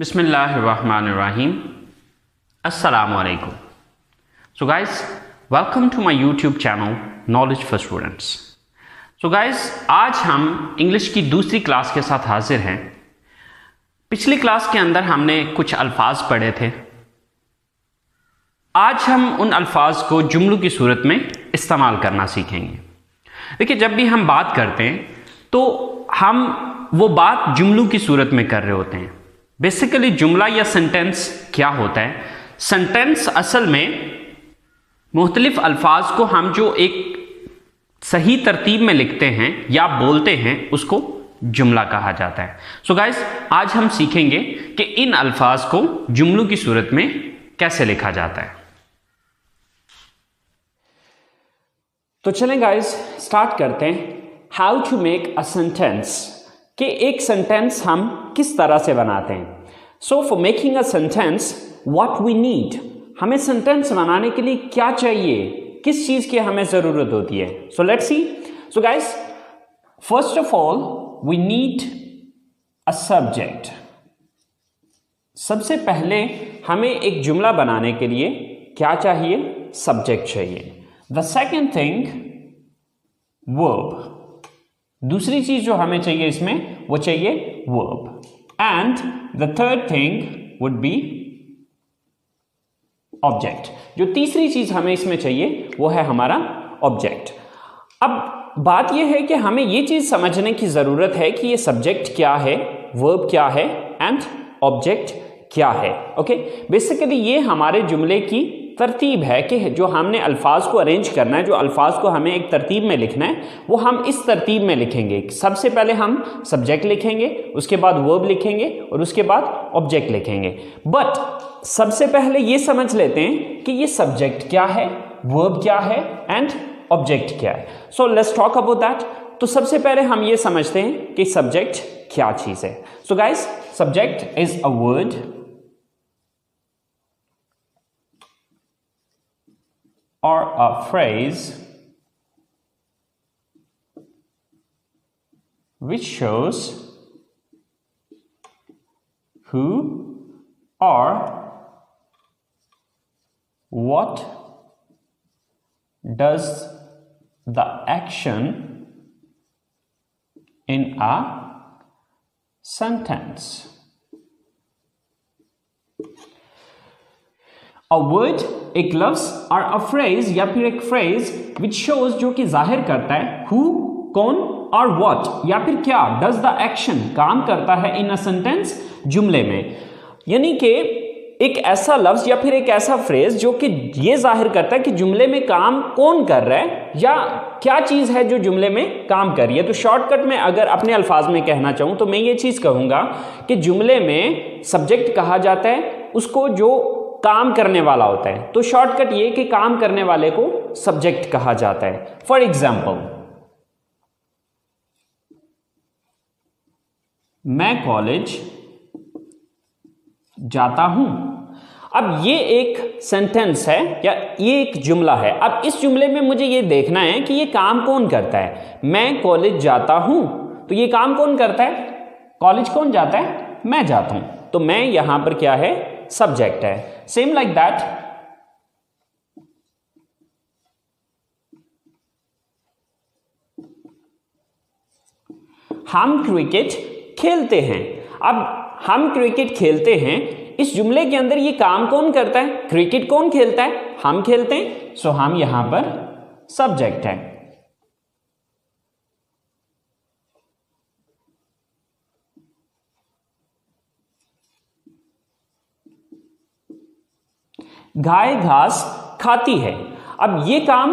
Bismillahirrahmanirrahim. Assalamu alaikum. So guys, welcome to my YouTube channel Knowledge for Students. So guys, आज हम English की दूसरी class के साथ हाजिर हैं. पिछली क्लास के अंदर हमने कुछ अल्फाज पढ़े थे. आज हम उन अल्फाज को जुमलों की सूरत में इस्तेमाल करना सीखेंगे. देखिए, जब भी हम बात करते हैं तो हम वो बात जुमलों की सूरत में कर रहे होते हैं. बेसिकली जुमला या सेंटेंस क्या होता है? सेंटेंस असल में मुख्तलिफ अल्फाज को हम जो एक सही तरतीब में लिखते हैं या बोलते हैं उसको जुमला कहा जाता है. सो गाइस, आज हम सीखेंगे कि इन अल्फाज को जुमलों की सूरत में कैसे लिखा जाता है. तो चलें गाइस, स्टार्ट करते हैं. How to make a sentence, कि एक सेंटेंस हम किस तरह से बनाते हैं. So for making a sentence what we need, हमें सेंटेंस बनाने के लिए क्या चाहिए, किस चीज की हमें जरूरत होती है. So let's see. So guys, first of all we need a subject. सबसे पहले हमें एक जुमला बनाने के लिए क्या चाहिए? सब्जेक्ट चाहिए. The second thing verb. दूसरी चीज जो हमें चाहिए इसमें वो चाहिए verb. And the third thing would be object. जो तीसरी चीज हमें इसमें चाहिए वो है हमारा ऑब्जेक्ट. अब बात यह है कि हमें ये चीज समझने की जरूरत है कि ये सब्जेक्ट क्या है, वर्ब क्या है एंड ऑब्जेक्ट क्या है. ओके, बेसिकली ये हमारे जुमले की तरतीब है कि जो हमने अल्फाज को अरेंज करना है, जो अल्फाज को हमें एक तरतीब में लिखना है वो हम इस तरतीब में लिखेंगे. सबसे पहले हम सब्जेक्ट लिखेंगे, उसके बाद वर्ब लिखेंगे और उसके बाद ऑब्जेक्ट लिखेंगे. बट सबसे पहले ये समझ लेते हैं कि ये सब्जेक्ट क्या है, वर्ब क्या है एंड ऑब्जेक्ट क्या है. So let's talk about that. तो सबसे पहले हम ये समझते हैं कि सब्जेक्ट क्या चीज है. So guys, subject is a word or a phrase which shows who or what does the action in a sentence. A word, एक लफ्ज और अ फ्रेज या फिर एक फ्रेज विच शोज, जो कि जाहिर करता है हु, कौन, और व्हाट या फिर क्या, डज द एक्शन, काम करता है इन अ सेंटेंस, जुमले में. यानी कि एक ऐसा लफ्ज या फिर एक ऐसा फ्रेज जो कि ये जाहिर करता है कि जुमले में काम कौन कर रहा है या क्या चीज है जो जुमले में काम कर रही है. तो शॉर्टकट में अगर अपने अल्फाज में कहना चाहूं तो मैं ये चीज कहूंगा कि जुमले में सब्जेक्ट कहा जाता है उसको जो काम करने वाला होता है. तो शॉर्टकट ये कि काम करने वाले को सब्जेक्ट कहा जाता है. फॉर एग्जाम्पल, मैं कॉलेज जाता हूं. अब ये एक सेंटेंस है या ये एक जुमला है. अब इस जुमले में मुझे ये देखना है कि ये काम कौन करता है. मैं कॉलेज जाता हूं, तो ये काम कौन करता है? कॉलेज कौन जाता है? मैं जाता हूं. तो मैं यहां पर क्या है? सब्जेक्ट है. सेम लाइक दैट, हम क्रिकेट खेलते हैं. अब हम क्रिकेट खेलते हैं, इस जुमले के अंदर ये काम कौन करता है? क्रिकेट कौन खेलता है? हम खेलते हैं. सो हम यहां पर सब्जेक्ट है. गाय घास खाती है. अब ये काम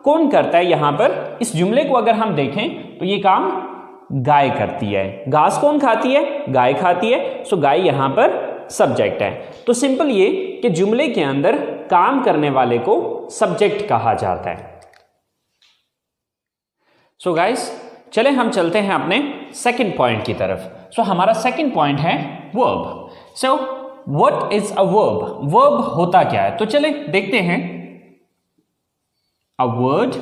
कौन करता है? यहां पर इस जुमले को अगर हम देखें तो ये काम गाय करती है. घास कौन खाती है? गाय खाती है. सो गाय यहां पर सब्जेक्ट है. तो सिंपल ये कि जुमले के अंदर काम करने वाले को सब्जेक्ट कहा जाता है. सो गाइस, चले हम चलते हैं अपने सेकंड पॉइंट की तरफ. सो हमारा सेकंड पॉइंट है verb. So What is a verb? Verb होता क्या है? तो चले देखते हैं. A word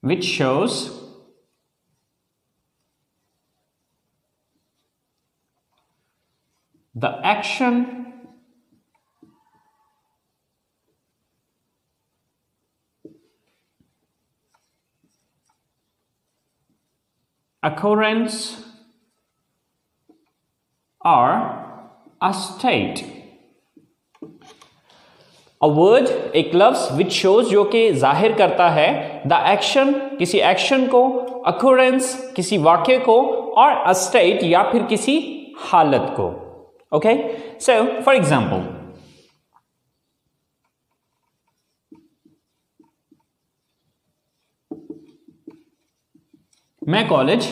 which shows the action occurrence or a state. A word एक लफ्ज which shows जो कि जाहिर करता है the action किसी एक्शन को, occurrence किसी वाक्य को और a state या फिर किसी हालत को. Okay, so for example, मैं कॉलेज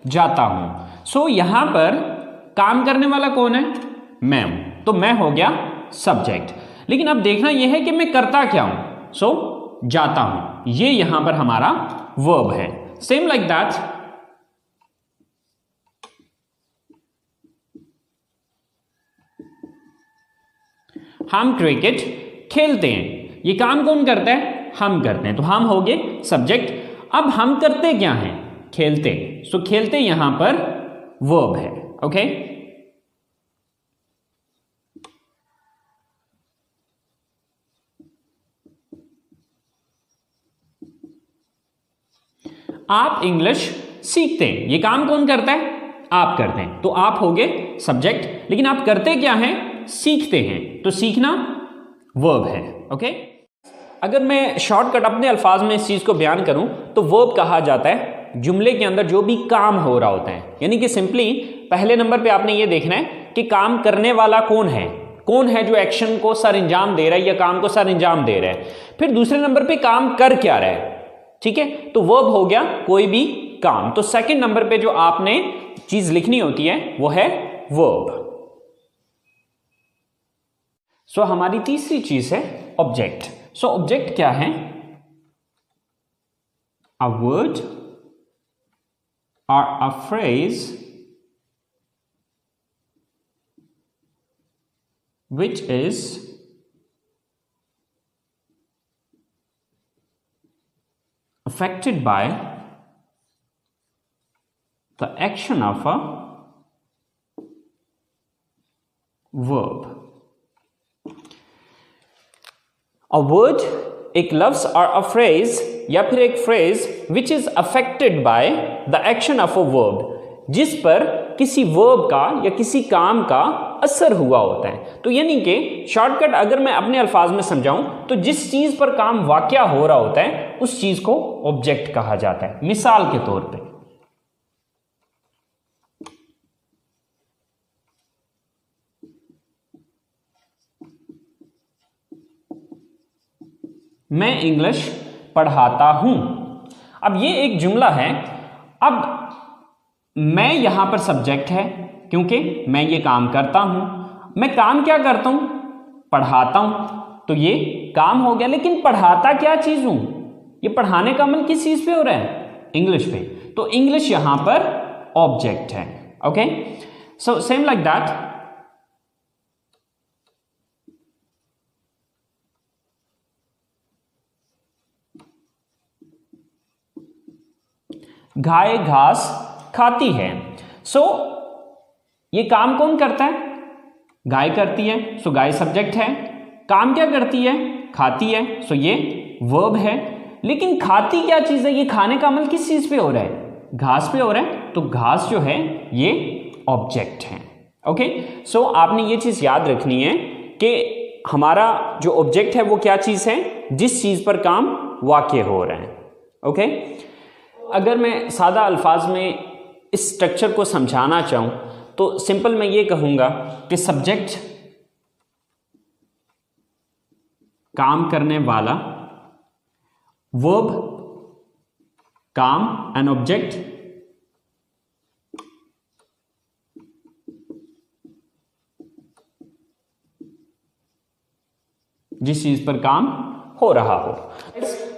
जाता हूं. सो यहां पर काम करने वाला कौन है? मैं हूं. तो मैं हो गया सब्जेक्ट. लेकिन अब देखना यह है कि मैं करता क्या हूं. सो जाता हूं, ये यहां पर हमारा वर्ब है. सेम लाइक दैट, हम क्रिकेट खेलते हैं. ये काम कौन करता है? हम करते हैं. तो हम हो गए सब्जेक्ट. अब हम करते क्या हैं? खेलते. सो खेलते यहां पर वर्ब है. ओके, आप इंग्लिश सीखते हैं. ये काम कौन करता है? आप करते हैं. तो आप हो गए सब्जेक्ट. लेकिन आप करते क्या हैं? सीखते हैं. तो सीखना वर्ब है. ओके, अगर मैं शॉर्टकट अपने अल्फाज में इस चीज को बयान करूं तो वर्ब कहा जाता है जुमले के अंदर जो भी काम हो रहा होता है. यानी कि सिंपली पहले नंबर पे आपने ये देखना है कि काम करने वाला कौन है. कौन है जो एक्शन को सर अंजाम दे रहा है या काम को सर अंजाम दे रहा है. फिर दूसरे नंबर पे काम कर क्या रहा है. ठीक है, तो वर्ब हो गया कोई भी काम. तो सेकंड नंबर पे जो आपने चीज लिखनी होती है वो है वर्ब. सो हमारी तीसरी चीज है ऑब्जेक्ट. सो ऑब्जेक्ट क्या है? A word or a phrase which is affected by the action of a verb. A word एक लफ्ज और अ फ्रेज या फिर एक phrase which is affected by the action of a verb, जिस पर किसी वर्ब का या किसी काम का असर हुआ होता है. तो यानी कि शॉर्टकट अगर मैं अपने अल्फाज में समझाऊं तो जिस चीज पर काम वाकया हो रहा होता है उस चीज को ऑब्जेक्ट कहा जाता है. मिसाल के तौर पे मैं इंग्लिश पढ़ाता हूं. अब ये एक जुमला है. अब मैं यहां पर सब्जेक्ट है क्योंकि मैं ये काम करता हूं. मैं काम क्या करता हूं? पढ़ाता हूं. तो ये काम हो गया. लेकिन पढ़ाता क्या चीज हूं? ये पढ़ाने का अमल किस चीज पे हो रहा है? इंग्लिश पे. तो इंग्लिश यहां पर ऑब्जेक्ट है. Okay, so same like that, गाय घास खाती है. सो ये काम कौन करता है? गाय करती है. सो गाय सब्जेक्ट है. काम क्या करती है? खाती है. सो ये वर्ब है. लेकिन खाती क्या चीज है? ये खाने का अमल किस चीज पे हो रहा है? घास पे हो रहा है. तो घास जो है ये ऑब्जेक्ट है. ओके, सो आपने ये चीज याद रखनी है कि हमारा जो ऑब्जेक्ट है वो क्या चीज है? जिस चीज पर काम वाक़या हो रहा है. ओके, अगर मैं सादा अल्फाज में इस स्ट्रक्चर को समझाना चाहूं तो सिंपल मैं ये कहूंगा कि सब्जेक्ट काम करने वाला, वर्ब काम, एन ऑब्जेक्ट जिस चीज पर काम हो रहा हो.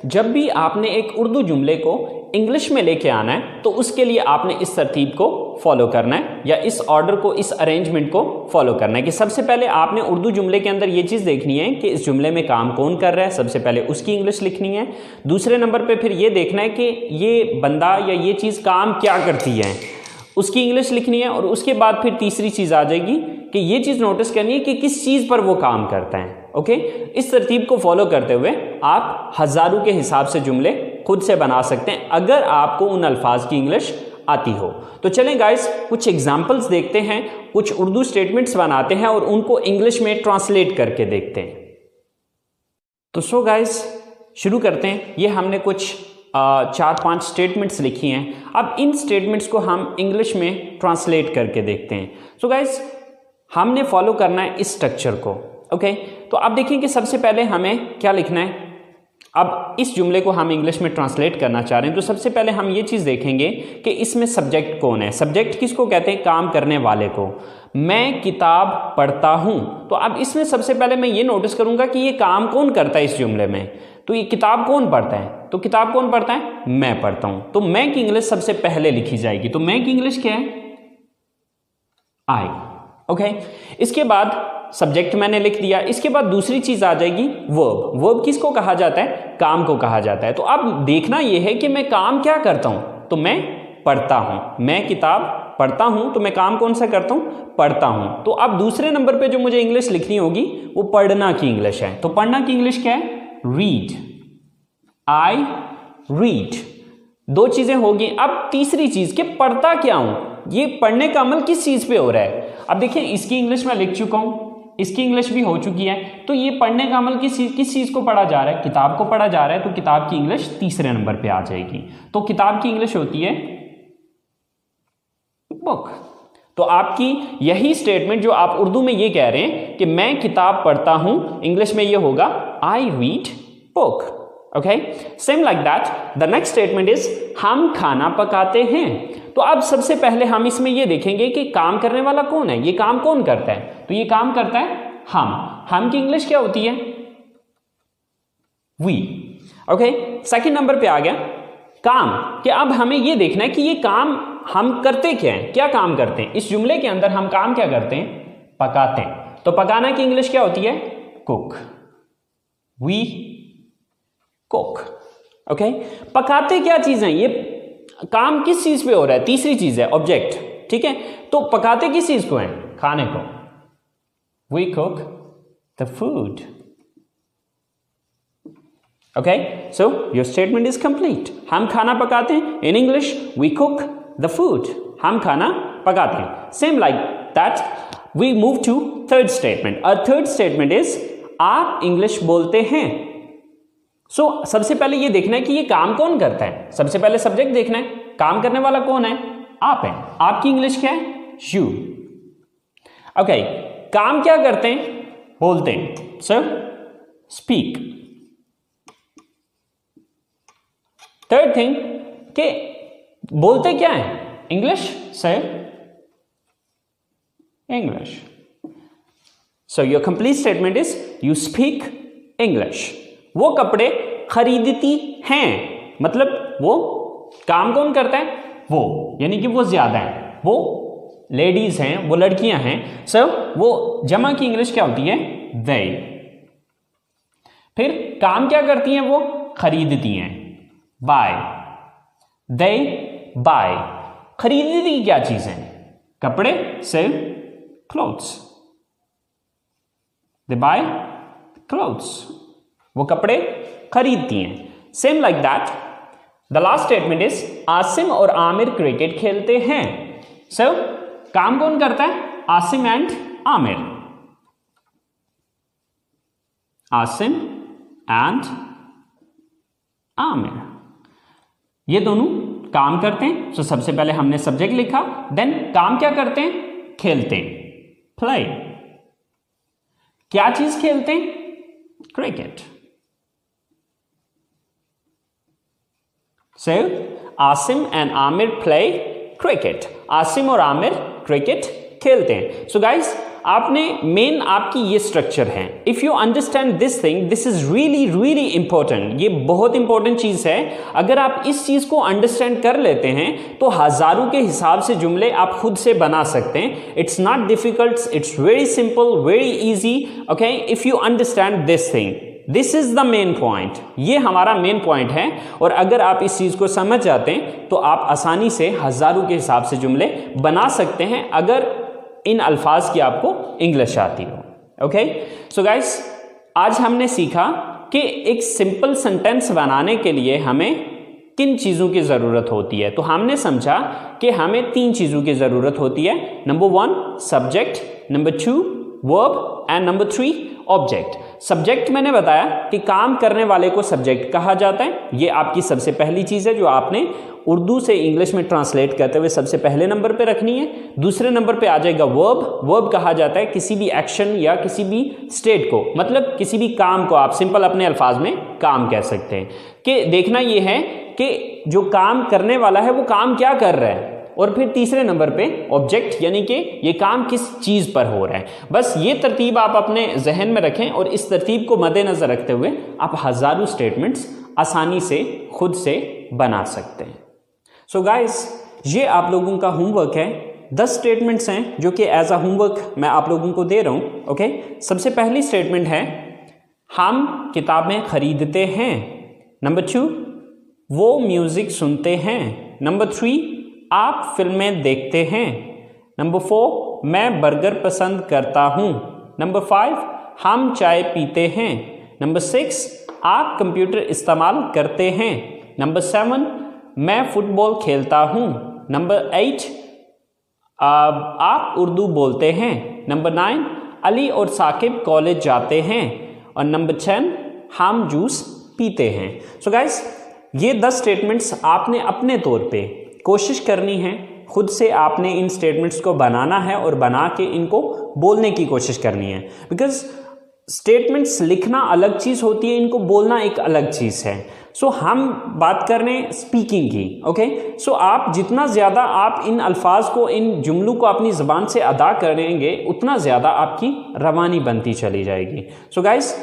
जब भी आपने एक उर्दू जुमले को इंग्लिश में लेके आना है तो उसके लिए आपने इस तरतीब को फॉलो करना है या इस ऑर्डर को, इस अरेंजमेंट को फॉलो करना है कि सबसे पहले आपने उर्दू जुमले के अंदर ये चीज़ देखनी है कि इस जुमले में काम कौन कर रहा है. सबसे पहले उसकी इंग्लिश लिखनी है. दूसरे नंबर पे फिर ये देखना है कि ये बंदा या ये चीज़ काम क्या करती है, उसकी इंग्लिश लिखनी है. और उसके बाद फिर तीसरी चीज़ आ जाएगी कि ये चीज नोटिस करनी है कि किस चीज पर वो काम करता है। ओके, इस तरतीब को फॉलो करते हुए आप हजारों के हिसाब से जुमले खुद से बना सकते हैं अगर आपको उन अल्फाज की इंग्लिश आती हो। तो चलें गाइस, कुछ एग्जाम्पल्स देखते हैं, कुछ उर्दू स्टेटमेंट्स बनाते हैं और उनको इंग्लिश में ट्रांसलेट करके देखते हैं। तो सो गाइस शुरू करते हैं। ये हमने कुछ 4-5 स्टेटमेंट्स लिखी हैं। अब इन स्टेटमेंट्स को हम इंग्लिश में ट्रांसलेट करके देखते हैं। सो गाइस हमने फॉलो करना है इस स्ट्रक्चर को। ओके, तो अब देखिए कि सबसे पहले हमें क्या लिखना है। अब इस जुमले को हम इंग्लिश में ट्रांसलेट करना चाह रहे हैं, तो सबसे पहले हम ये चीज़ देखेंगे कि इसमें सब्जेक्ट कौन है। सब्जेक्ट किसको कहते हैं? काम करने वाले को। मैं किताब पढ़ता हूं, तो अब इसमें सबसे पहले मैं ये नोटिस करूंगा कि ये काम कौन करता है इस जुमले में। तो ये किताब कौन पढ़ता है? तो किताब कौन पढ़ता है? मैं पढ़ता हूं। तो मैं की इंग्लिश सबसे पहले लिखी जाएगी। तो मैं की इंग्लिश क्या है? आई। ओके, इसके बाद सब्जेक्ट मैंने लिख दिया। इसके बाद दूसरी चीज आ जाएगी वर्ब। वर्ब किसको कहा जाता है? काम को कहा जाता है। तो अब देखना यह है कि मैं काम क्या करता हूं। तो मैं पढ़ता हूं। मैं किताब पढ़ता हूं, तो मैं काम कौन सा करता हूं? पढ़ता हूं। तो अब दूसरे नंबर पे जो मुझे इंग्लिश लिखनी होगी वो पढ़ना की इंग्लिश है। तो पढ़ना की इंग्लिश क्या है? रीड। I read. दो चीजें होगी। अब तीसरी चीज कि पढ़ता क्या हूं, ये पढ़ने का अमल किस चीज पे हो रहा है। अब देखिए इसकी इंग्लिश में लिख चुका हूं, इसकी इंग्लिश भी हो चुकी है। तो ये पढ़ने का अमल किस चीज को पढ़ा जा रहा है? किताब को पढ़ा जा रहा है। तो किताब की इंग्लिश तीसरे नंबर पे आ जाएगी। तो किताब की इंग्लिश होती है बुक। तो आपकी यही स्टेटमेंट जो आप उर्दू में ये कह रहे हैं कि मैं किताब पढ़ता हूं, इंग्लिश में ये होगा I read book. Okay, same like that the next statement is हम खाना पकाते हैं। तो अब सबसे पहले हम इसमें ये देखेंगे कि काम करने वाला कौन है, ये काम कौन करता है। तो ये काम करता है हम की इंग्लिश क्या होती है? वी। ओके, सेकंड नंबर पे आ गया काम। कि अब हमें ये देखना है कि ये काम हम करते क्या हैं, क्या काम करते हैं। इस जुमले के अंदर हम काम क्या करते हैं? पकाते हैं। तो पकाना की इंग्लिश क्या होती है? कुक। We cook. ओके, पकाते क्या चीज है? ये काम किस चीज पे हो रहा है? तीसरी चीज है ऑब्जेक्ट। ठीक है, तो पकाते किस चीज को है? खाने को। We cook the food. Okay, so your statement is complete. हम खाना पकाते हैं। In English we cook the food. हम खाना पकाते हैं। Same like that we move to third statement. और थर्ड स्टेटमेंट इज आप इंग्लिश बोलते हैं। सो सबसे पहले ये देखना है कि ये काम कौन करता है। सबसे पहले सब्जेक्ट देखना है, काम करने वाला कौन है? आप है। आपकी इंग्लिश क्या है? यू। ओके, काम क्या करते हैं? बोलते हैं। Sir speak. थर्ड थिंग कि बोलते क्या है? English. Sir English. So your complete statement is you speak English. वो कपड़े खरीदती हैं, मतलब वो काम कौन करता है? वो, यानी कि वो ज्यादा है, वो लेडीज हैं, वो लड़कियां हैं। सो वो जमा की इंग्लिश क्या होती है? they। फिर काम क्या करती हैं? वो खरीदती हैं, buy। they buy। खरीदती क्या चीज है? कपड़े। sell clothes। they buy clothes। वो कपड़े खरीदती हैं। Same like that the last statement is Asim और आमिर क्रिकेट खेलते हैं। सो काम कौन करता है? आसिम एंड आमिर। आसिम एंड आमिर, ये दोनों काम करते हैं। सो सबसे पहले हमने सब्जेक्ट लिखा, देन काम क्या करते हैं? खेलते हैं, प्ले। क्या चीज खेलते हैं? Cricket. So, Asim and Aamir play cricket. Asim और आमिर क्रिकेट खेलते हैं। सो गाइस, आपने मेन आपकी ये स्ट्रक्चर है। If you understand this thing, this is really really important. ये बहुत इंपॉर्टेंट चीज है। अगर आप इस चीज को अंडरस्टैंड कर लेते हैं तो हजारों के हिसाब से जुमले आप खुद से बना सकते हैं। It's not difficult, it's very simple, very easy. Okay, if you understand this thing, this is the main point. ये हमारा मेन पॉइंट है। और अगर आप इस चीज को समझ जाते हैं तो आप आसानी से हजारों के हिसाब से जुमले बना सकते हैं। अगर इन अल्फाज की आपको इंग्लिश आती हो। ओके, सो गाइस आज हमने सीखा कि एक सिंपल सेंटेंस बनाने के लिए हमें किन चीज़ों की ज़रूरत होती है। तो हमने समझा कि हमें 3 चीज़ों की ज़रूरत होती है। Number 1 subject, number 2 verb and number 3 object. Subject मैंने बताया कि काम करने वाले को सब्जेक्ट कहा जाता है। ये आपकी सबसे पहली चीज़ है जो आपने उर्दू से इंग्लिश में ट्रांसलेट करते हुए सबसे पहले नंबर पे रखनी है। दूसरे नंबर पे आ जाएगा वर्ब। वर्ब कहा जाता है किसी भी एक्शन या किसी भी स्टेट को, मतलब किसी भी काम को आप सिंपल अपने अल्फाज में काम कह सकते हैं। कि देखना ये है कि जो काम करने वाला है वो काम क्या कर रहा है। और फिर तीसरे नंबर पे ऑब्जेक्ट, यानी कि ये काम किस चीज़ पर हो रहा है। बस ये तरतीब आप अपने जहन में रखें और इस तरतीब को मद्देनज़र रखते हुए आप हज़ारों स्टेटमेंट्स आसानी से खुद से बना सकते हैं। सो गाइस, ये आप लोगों का होमवर्क है। 10 स्टेटमेंट्स हैं जो कि एज अ होमवर्क मैं आप लोगों को दे रहा हूँ। ओके, सबसे पहली स्टेटमेंट है हम किताबें खरीदते हैं। नंबर 2 वो म्यूज़िक सुनते हैं। नंबर 3 आप फिल्में देखते हैं। नंबर 4 मैं बर्गर पसंद करता हूँ। नंबर 5 हम चाय पीते हैं। नंबर 6 आप कंप्यूटर इस्तेमाल करते हैं। नंबर 7 मैं फुटबॉल खेलता हूँ। नंबर 8 आप उर्दू बोलते हैं। नंबर 9 अली और साकिब कॉलेज जाते हैं। और नंबर 10 हम जूस पीते हैं। सो गाइस, ये 10 स्टेटमेंट्स आपने अपने तौर पे कोशिश करनी है, खुद से आपने इन स्टेटमेंट्स को बनाना है और बना के इनको बोलने की कोशिश करनी है। बिकॉज स्टेटमेंट्स लिखना अलग चीज़ होती है, इनको बोलना एक अलग चीज़ है। सो हम बात कर रहे हैं स्पीकिंग की। ओके, सो आप जितना ज़्यादा आप इन अल्फाज को, इन जुमलों को अपनी ज़बान से अदा करेंगे उतना ज़्यादा आपकी रवानी बनती चली जाएगी। सो गाइस,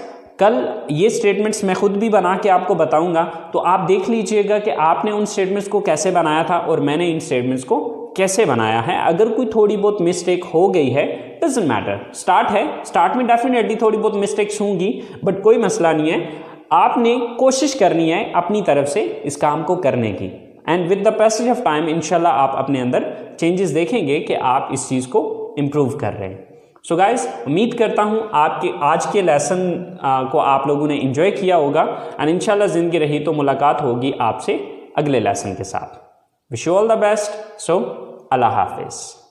कल ये स्टेटमेंट्स मैं खुद भी बना के आपको बताऊंगा, तो आप देख लीजिएगा कि आपने उन स्टेटमेंट्स को कैसे बनाया था और मैंने इन स्टेटमेंट्स को कैसे बनाया है। अगर कोई थोड़ी बहुत मिस्टेक हो गई है, डजंट मैटर, स्टार्ट है, स्टार्ट में डेफिनेटली थोड़ी बहुत मिस्टेक्स होंगी, बट कोई मसला नहीं है। आपने कोशिश करनी है अपनी तरफ से इस काम को करने की, and with the passage of time इंशाल्लाह आप अपने अंदर चेंजेस देखेंगे कि आप इस चीज़ को इम्प्रूव कर रहे हैं। सो गाइस, उम्मीद करता हूँ आपके आज के लेसन को आप लोगों ने एंजॉय किया होगा, एंड इंशाल्लाह ज़िंदगी रही तो मुलाकात होगी आपसे अगले लेसन के साथ। Wish you all the best. So अल्लाह हाफिज़।